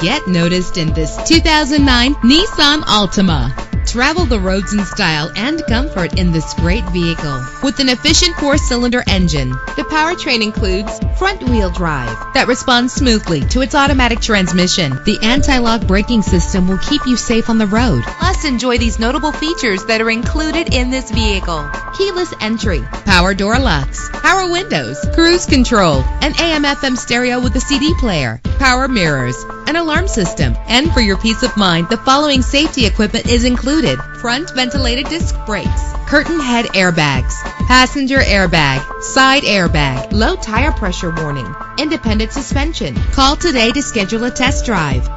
Get noticed in this 2009 Nissan Altima. Travel the roads in style and comfort in this great vehicle. With an efficient 4-cylinder engine, the powertrain includes front-wheel drive that responds smoothly to its automatic transmission. The anti-lock braking system will keep you safe on the road. Plus, enjoy these notable features that are included in this vehicle: keyless entry, power door locks, power windows, cruise control, an AM/FM stereo with a CD player, power mirrors, an alarm system. And for your peace of mind, the following safety equipment is included: front ventilated disc brakes, curtain head airbags, passenger airbag, side airbag, low tire pressure warning, independent suspension. Call today to schedule a test drive.